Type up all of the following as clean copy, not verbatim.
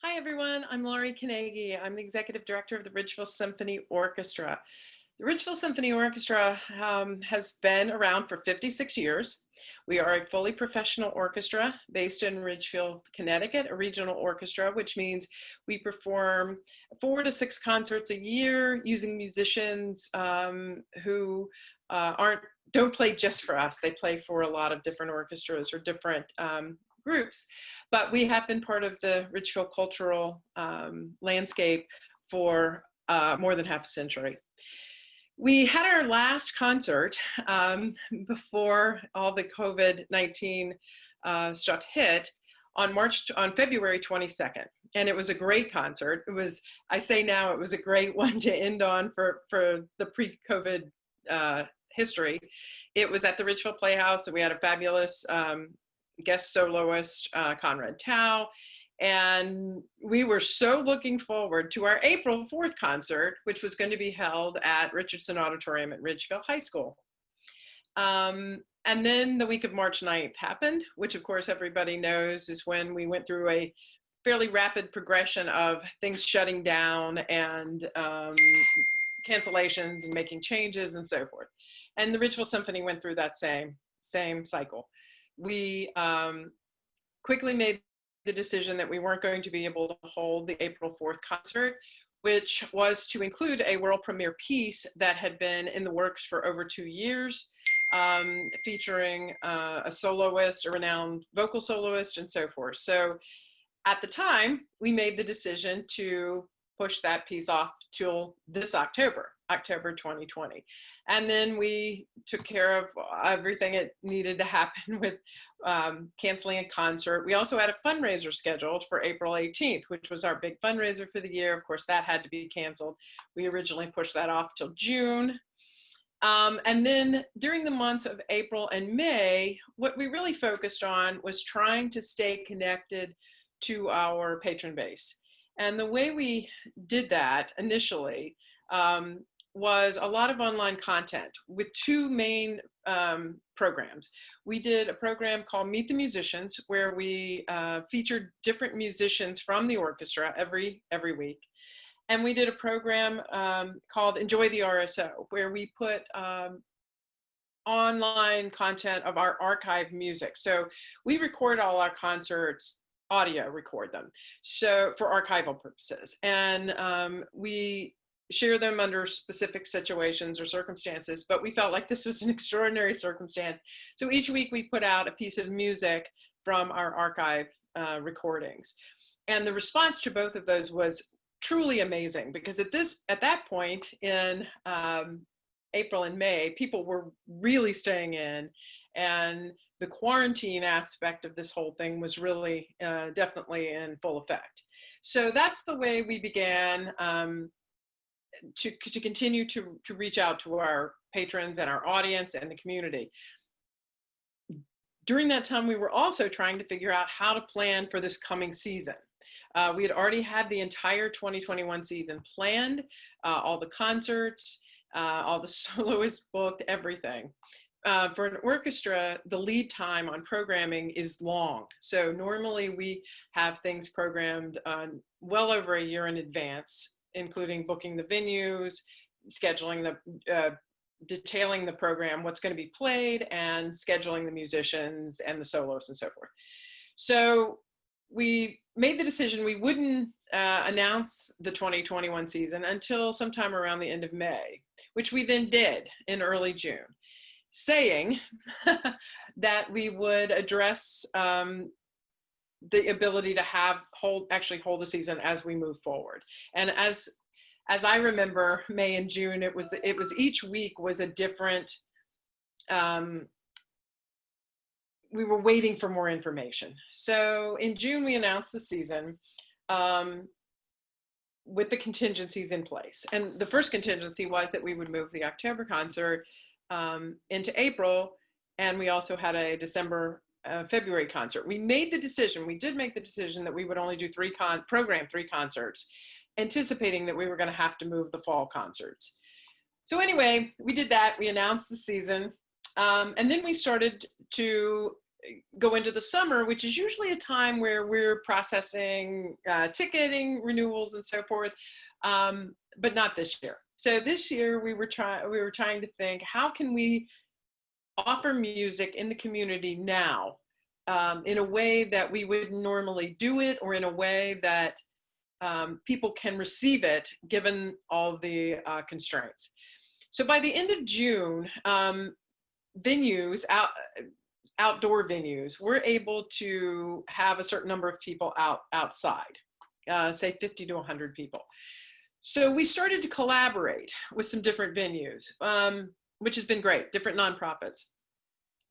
Hi, everyone. I'm Laurie Kenagy. I'm the Executive Director of the Ridgefield Symphony Orchestra. The Ridgefield Symphony Orchestra has been around for 56 years. We are a fully professional orchestra based in Ridgefield, Connecticut, a regional orchestra, which means we perform 4 to 6 concerts a year using musicians who don't play just for us. They play for a lot of different orchestras or different groups, but we have been part of the Ridgefield cultural landscape for more than half a century. We had our last concert before all the COVID-19 stuff hit on February 22nd. And it was a great concert. I say now, it was a great one to end on for the pre-COVID history. It was at the Ridgefield Playhouse, and we had a fabulous guest soloist, Conrad Tao. And we were so looking forward to our April 4th concert, which was going to be held at Richardson Auditorium at Ridgefield High School. And then the week of March 9th happened, which of course everybody knows is when we went through a fairly rapid progression of things shutting down and cancellations and making changes and so forth. And the Ridgefield Symphony went through that same cycle. We quickly made the decision that we weren't going to be able to hold the April 4th concert, which was to include a world premiere piece that had been in the works for over 2 years, featuring a soloist, a renowned vocal soloist, and so forth. So at the time, we made the decision to push that piece off till this October 2020. And then we took care of everything it needed to happen with canceling a concert. We also had a fundraiser scheduled for April 18th, which was our big fundraiser for the year. Of course, that had to be canceled. We originally pushed that off till June. And then during the months of April and May, what we really focused on was trying to stay connected to our patron base. And the way we did that initially was a lot of online content with 2 main programs. We did a program called Meet the Musicians, where we featured different musicians from the orchestra every week. And we did a program called Enjoy the RSO, where we put online content of our archive music. So we record all our concerts, audio record them, so for archival purposes, and we share them under specific situations or circumstances, but we felt like this was an extraordinary circumstance. So each week we put out a piece of music from our archive recordings, and the response to both of those was truly amazing, because at that point in April and May, people were really staying in, and the quarantine aspect of this whole thing was really definitely in full effect. So that's the way we began to continue to reach out to our patrons and our audience and the community. During that time, we were also trying to figure out how to plan for this coming season. We had already had the entire 2021 season planned, all the concerts, all the soloists booked, everything. For an orchestra, the lead time on programming is long. So normally we have things programmed well over a year in advance, including booking the venues, scheduling detailing the program, what's going to be played, and scheduling the musicians and the soloists and so forth. So we made the decision we wouldn't announce the 2021 season until sometime around the end of May, which we then did in early June, saying that we would address the ability to actually hold the season as we move forward. And as I remember, May and June, it was each week was a different. We were waiting for more information. So in June, we announced the season with the contingencies in place. And the first contingency was that we would move the October concert into April, and we also had a February concert. We did make the decision that we would only do program 3 concerts, anticipating that we were going to have to move the fall concerts. So anyway, we did that. We announced the season, and then we started to go into the summer, which is usually a time where we're processing ticketing renewals and so forth, but not this year. So this year we were trying to think, how can we offer music in the community now, in a way that we would normally do it, or in a way that people can receive it given all the constraints. So by the end of June, outdoor venues, we're able to have a certain number of people outside, say 50 to 100 people. So we started to collaborate with some different venues, which has been great, different nonprofits.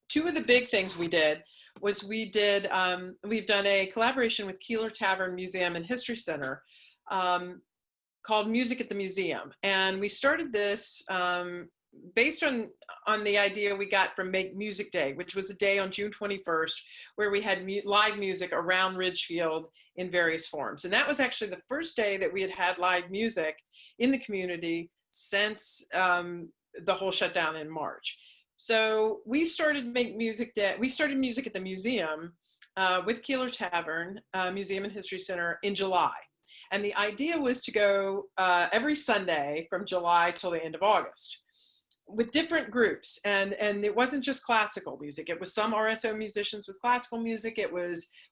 Two of the big things we did was we've done a collaboration with Keeler Tavern Museum and History Center, called Music at the Museum. And we started this based on the idea we got from Make Music Day, which was a day on June 21st, where we had live music around Ridgefield in various forms. And that was actually the first day that we had live music in the community since the whole shutdown in March. So we started Make Music Day. We started Music at the Museum with Keeler Tavern Museum and History Center in July. And the idea was to go every Sunday from July till the end of August with different groups. And it wasn't just classical music. It was some RSO musicians with classical music.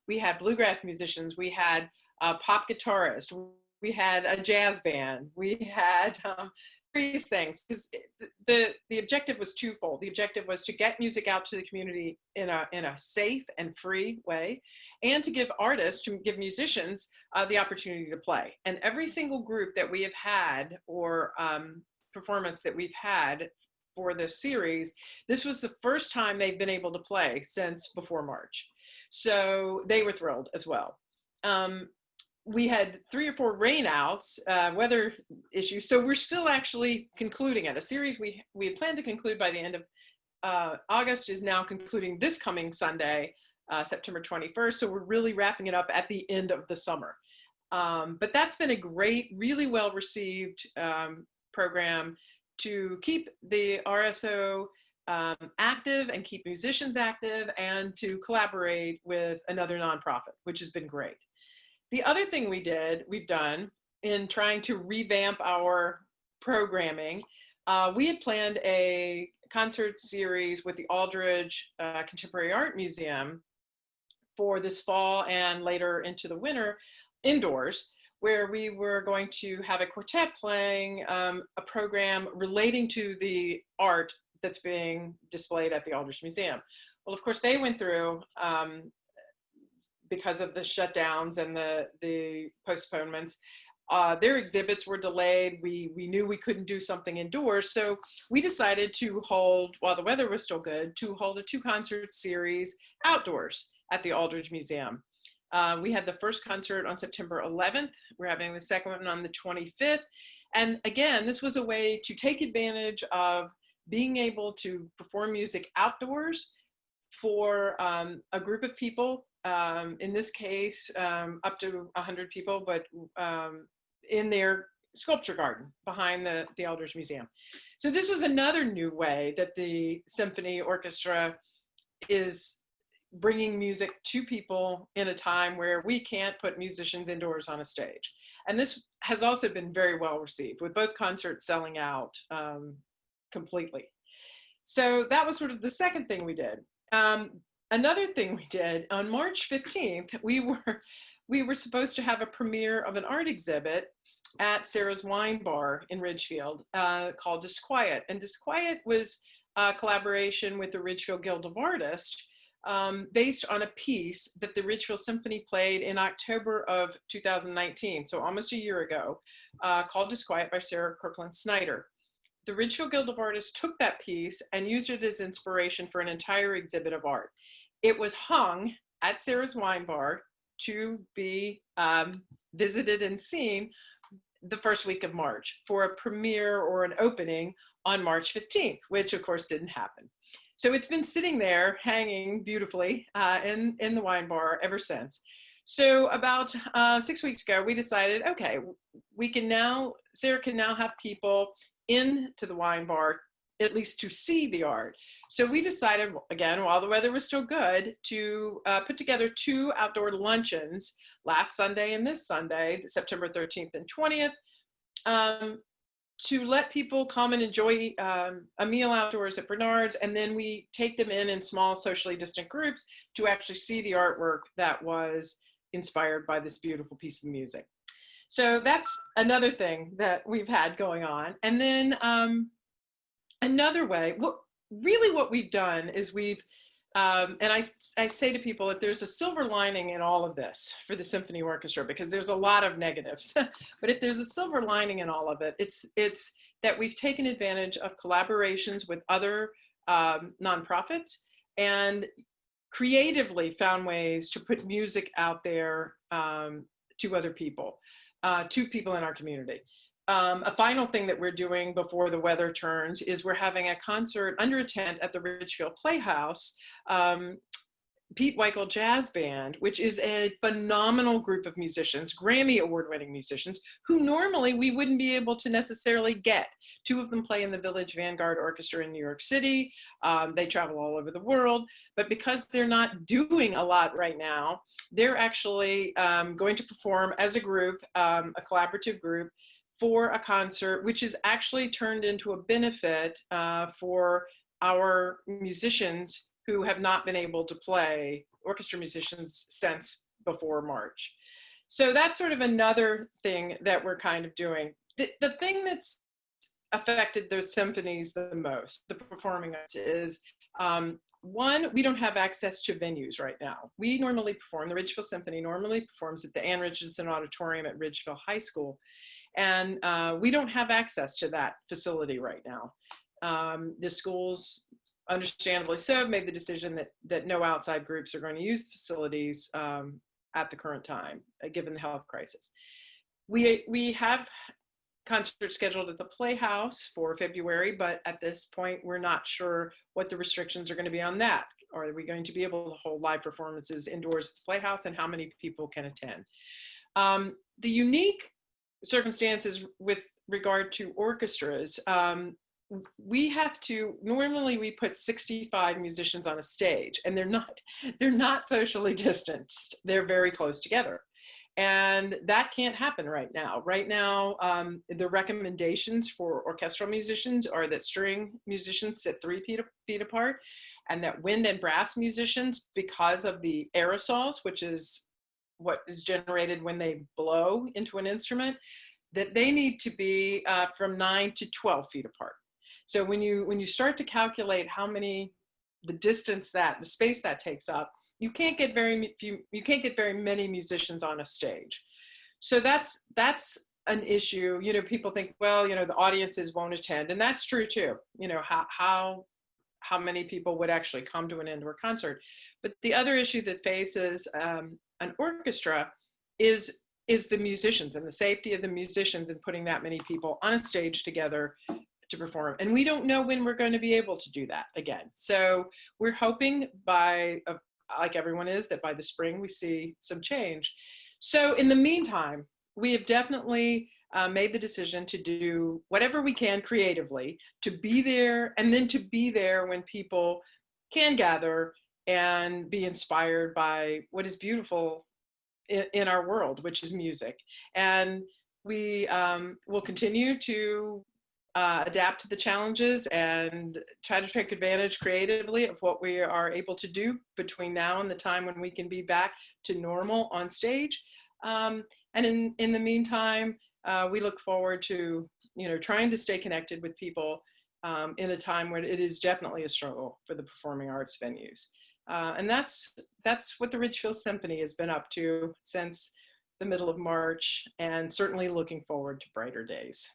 We had bluegrass musicians. We had a pop guitarist. We had a jazz band. We had various things, because the objective was twofold. The objective was to get music out to the community in a safe and free way, and to give musicians the opportunity to play. And every single group that we have had, or performance that we've had for the series, this was the first time they've been able to play since before March. So they were thrilled as well. We had 3 or 4 rainouts, weather issues. So we're still actually concluding it. A series we had planned to conclude by the end of August is now concluding this coming Sunday, September 21st. So we're really wrapping it up at the end of the summer. But that's been a great, really well received program to keep the RSO active and keep musicians active, and to collaborate with another nonprofit, which has been great. The other thing we've done in trying to revamp our programming, we had planned a concert series with the Aldrich Contemporary Art Museum for this fall and later into the winter, indoors, where we were going to have a quartet playing a program relating to the art that's being displayed at the Aldrich Museum. Well, of course, they went through, because of the shutdowns and the postponements, their exhibits were delayed. We knew we couldn't do something indoors, so we decided to hold, while the weather was still good, to hold a 2-concert series outdoors at the Aldrich Museum. We had the first concert on September 11th. We're having the second one on the 25th. And again, this was a way to take advantage of being able to perform music outdoors for a group of people, in this case, up to 100 people, but in their sculpture garden behind the Aldrich Museum. So this was another new way that the symphony orchestra is bringing music to people in a time where we can't put musicians indoors on a stage. And this has also been very well received, with both concerts selling out completely. So that was sort of the second thing we did. Another thing we did on March 15th, we were supposed to have a premiere of an art exhibit at Sarah's Wine Bar in Ridgefield called Disquiet. And Disquiet was a collaboration with the Ridgefield Guild of Artists, based on a piece that the Ridgefield Symphony played in October of 2019, so almost a year ago, called Disquiet by Sarah Kirkland Snyder. The Ridgefield Guild of Artists took that piece and used it as inspiration for an entire exhibit of art. It was hung at Sarah's Wine Bar to be visited and seen the first week of March for a premiere or an opening on March 15th, which of course didn't happen. So it's been sitting there hanging beautifully in the wine bar ever since. So about 6 weeks ago, we decided, okay, Sarah can now have people into the wine bar at least to see the art. So we decided, again, while the weather was still good, to put together 2 outdoor luncheons last Sunday and this Sunday, September 13th and 20th, to let people come and enjoy a meal outdoors at Bernard's, and then we take them in small socially distant groups to actually see the artwork that was inspired by this beautiful piece of music. So that's another thing that we've had going on. And then another way, what we've done is we've, and I say to people, if there's a silver lining in all of this for the symphony orchestra, because there's a lot of negatives, but if there's a silver lining in all of it, it's that we've taken advantage of collaborations with other nonprofits and creatively found ways to put music out there to other people, to people in our community. A final thing that we're doing before the weather turns is we're having a concert under a tent at the Ridgefield Playhouse, Pete Weichel Jazz Band, which is a phenomenal group of musicians, Grammy award-winning musicians, who normally we wouldn't be able to necessarily get. 2 of them play in the Village Vanguard Orchestra in New York City. They travel all over the world, but because they're not doing a lot right now, they're actually going to perform as a group, a collaborative group, for a concert, which is actually turned into a benefit for our musicians who have not been able to play, orchestra musicians, since before March. So that's sort of another thing that we're kind of doing. The thing that's affected the symphonies the most, the performing arts, is one, we don't have access to venues right now. We normally perform, the Ridgefield Symphony normally performs at the Ann Richardson Auditorium at Ridgefield High School. And we don't have access to that facility right now. The schools, understandably so, have made the decision that no outside groups are going to use the facilities at the current time, given the health crisis. We have concerts scheduled at the Playhouse for February, but at this point, we're not sure what the restrictions are going to be on that. Are we going to be able to hold live performances indoors at the Playhouse, and how many people can attend? The unique circumstances with regard to orchestras, we have to, normally we put 65 musicians on a stage, and they're not socially distanced. They're very close together. And that can't happen right now. Right now, the recommendations for orchestral musicians are that string musicians sit 3 feet apart, and that wind and brass musicians, because of the aerosols, which is what is generated when they blow into an instrument, that they need to be from 9 to 12 feet apart. So when you start to calculate how many, the space that takes up, you can't get very many musicians on a stage. So that's an issue. You know, people think, well, you know, the audiences won't attend, and that's true too. You know, how many people would actually come to an indoor concert? But the other issue that faces an orchestra is the musicians, and the safety of the musicians, and putting that many people on a stage together to perform. And we don't know when we're going to be able to do that again. So we're hoping like everyone is, that by the spring we see some change. So in the meantime, we have definitely made the decision to do whatever we can creatively to be there, and then to be there when people can gather and be inspired by what is beautiful in our world, which is music. And we will continue to adapt to the challenges and try to take advantage creatively of what we are able to do between now and the time when we can be back to normal on stage. And in the meantime, we look forward to, you know, trying to stay connected with people in a time when it is definitely a struggle for the performing arts venues. And that's what the Ridgefield Symphony has been up to since the middle of March, and certainly looking forward to brighter days.